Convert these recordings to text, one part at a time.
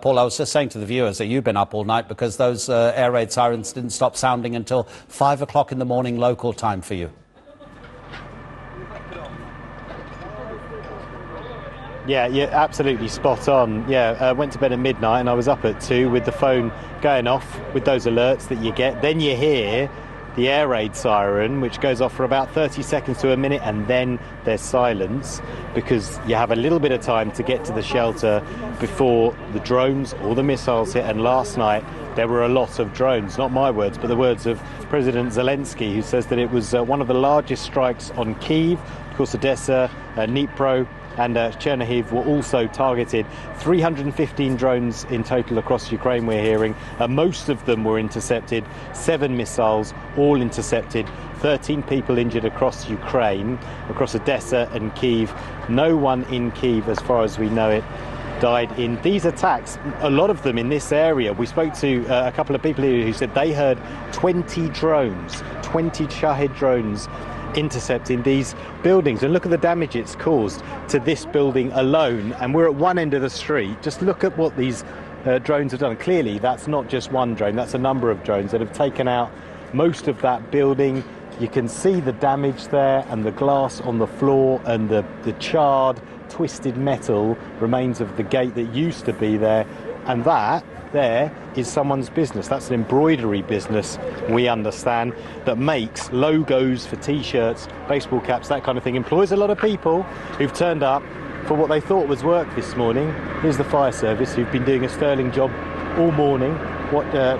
Paul, I was just saying to the viewers that you've been up all night because those air raid sirens didn't stop sounding until 5 o'clock in the morning local time for you. Yeah, you're absolutely spot on. Yeah, went to bed at midnight and I was up at 2 with the phone going off with those alerts that you get. Then you hear the air raid siren, which goes off for about 30 seconds to a minute, and then there's silence because you have a little bit of time to get to the shelter before the drones or the missiles hit. And last night there were a lot of drones, not my words, but the words of President Zelensky, who says that it was one of the largest strikes on Kyiv. Of course, Odessa, Dnipro and Chernihiv were also targeted. 315 drones in total across Ukraine, we're hearing. Most of them were intercepted. 7 missiles, all intercepted. 13 people injured across Ukraine, across Odessa and Kyiv. No one in Kyiv, as far as we know it, died in these attacks. A lot of them in this area. We spoke to a couple of people here who said they heard 20 drones, 20 Shahed drones intercepting these buildings, and look at the damage it's caused to this building alone. And we're at one end of the street. Just look at what these drones have done. Clearly that's not just one drone, that's a number of drones that have taken out most of that building. You can see the damage there and the glass on the floor and the charred, twisted metal remains of the gate that used to be there. And that there is someone's business. That's an embroidery business, we understand, that makes logos for t-shirts, baseball caps, that kind of thing. Employs a lot of people who've turned up for what they thought was work this morning. Here's the fire service, who've been doing a sterling job all morning,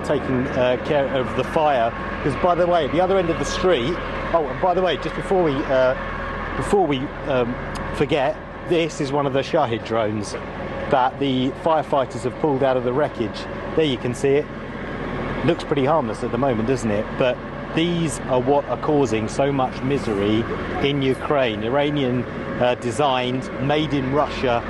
taking care of the fire. Because, by the way, at the other end of the street, oh, and by the way, just before we forget, this is one of the Shahed drones that the firefighters have pulled out of the wreckage. There you can see it. Looks pretty harmless at the moment, doesn't it? But these are what are causing so much misery in Ukraine. Iranian designed, made in Russia,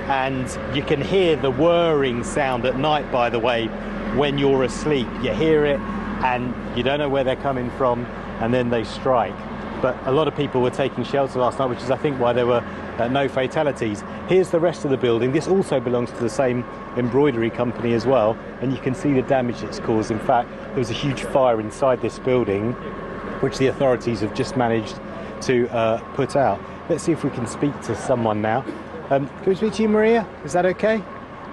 and you can hear the whirring sound at night, by the way, when you're asleep. You hear it and you don't know where they're coming from, and then they strike. But a lot of people were taking shelter last night, which is, I think, why there were no fatalities. Here's the rest of the building. This also belongs to the same embroidery company as well, and you can see the damage it's caused. In fact, there was a huge fire inside this building, which the authorities have just managed to put out. Let's see if we can speak to someone now. Can we speak to you, Maria? Is that okay?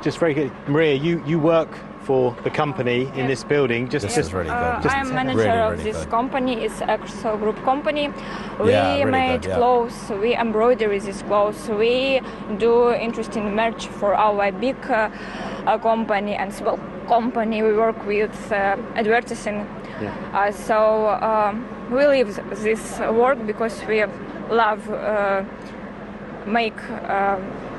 Just very good. Maria, you work for the company in this building. This is really good. I'm manager of this company. It's Exo Group company. We made clothes. We embroider these clothes. We do interesting merch for our big company and small company. We work with advertising. So we leave this work because we love make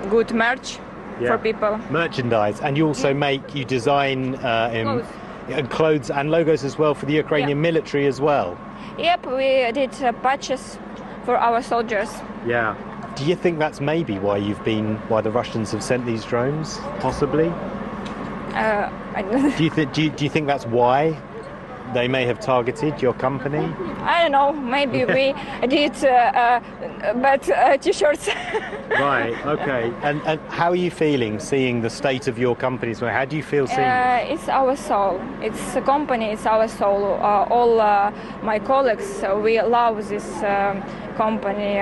good merch. For people. Merchandise. And you also you design clothes and logos as well for the Ukrainian military as well. Yep, we did patches for our soldiers. Yeah. Do you think that's maybe why the Russians have sent these drones? Possibly? Do you think that's why they may have targeted your company? I don't know. Maybe we did bad t-shirts. Right. Okay. And how are you feeling seeing the state of your company? How do you feel seeing it? It's our soul. It's a company. It's our soul. All my colleagues, we love this company.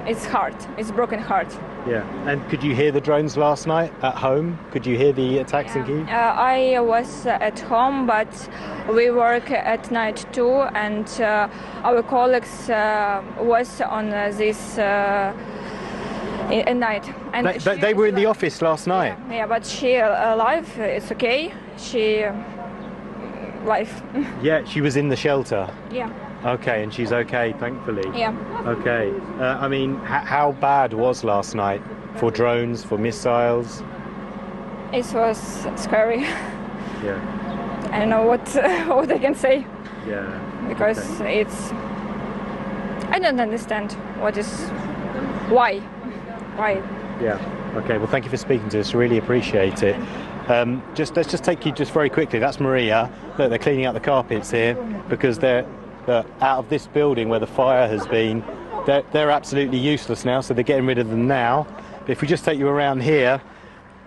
It's heart. It's broken heart. Yeah. And could you hear the drones last night at home? Could you hear the attacks in Kyiv? I was at home, but we work at night too, and our colleagues was on this at night. And they were in the office last night? Yeah, but she alive. It's okay. She alive. Yeah, she was in the shelter? Yeah. Okay, and she's okay, thankfully? Yeah. Okay. I mean, how bad was last night for drones, for missiles? It was scary. Yeah. I don't know what I can say. Yeah. Because it's... I don't understand why. Yeah. Okay, well, thank you for speaking to us. Really appreciate it. Let's just take you just very quickly. That's Maria. Look, they're cleaning out the carpets here because they're out of this building where the fire has been. They're absolutely useless now, so they're getting rid of them now. But if we just take you around here,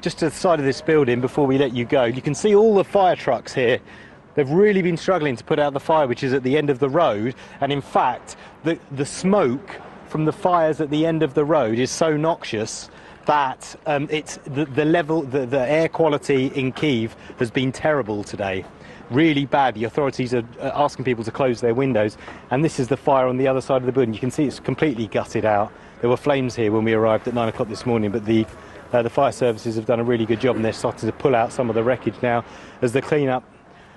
just to the side of this building before we let you go. You can see all the fire trucks here. They've really been struggling to put out the fire, which is at the end of the road. And in fact, the smoke from the fires at the end of the road is so noxious that it's the air quality in Kyiv has been terrible today. Really bad. The authorities are asking people to close their windows. And this is the fire on the other side of the building. You can see it's completely gutted out. There were flames here when we arrived at 9 o'clock this morning, but the fire services have done a really good job, and they're starting to pull out some of the wreckage now as the clean-up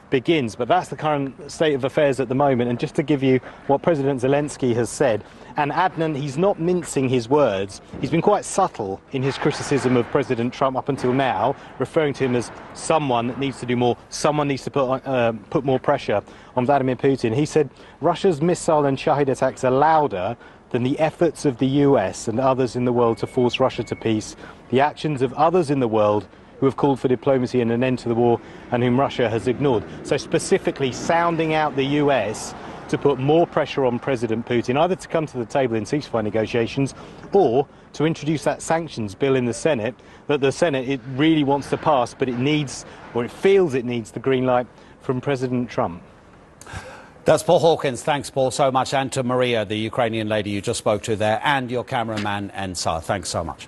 begins. But that's the current state of affairs at the moment. And just to give you what President Zelensky has said, and Adnan, he's not mincing his words. He's been quite subtle in his criticism of President Trump up until now, referring to him as someone that needs to do more, someone needs to put more pressure on Vladimir Putin. He said Russia's missile and Shahid attacks are louder than the efforts of the US and others in the world to force Russia to peace, the actions of others in the world who have called for diplomacy and an end to the war and whom Russia has ignored. So specifically sounding out the US to put more pressure on President Putin, either to come to the table in ceasefire negotiations or to introduce that sanctions bill in the Senate that the Senate it really wants to pass, but it needs, or it feels it needs, the green light from President Trump. That's Paul Hawkins. Thanks, Paul, so much. And to Maria, the Ukrainian lady you just spoke to there, and your cameraman, Ensar. Thanks so much.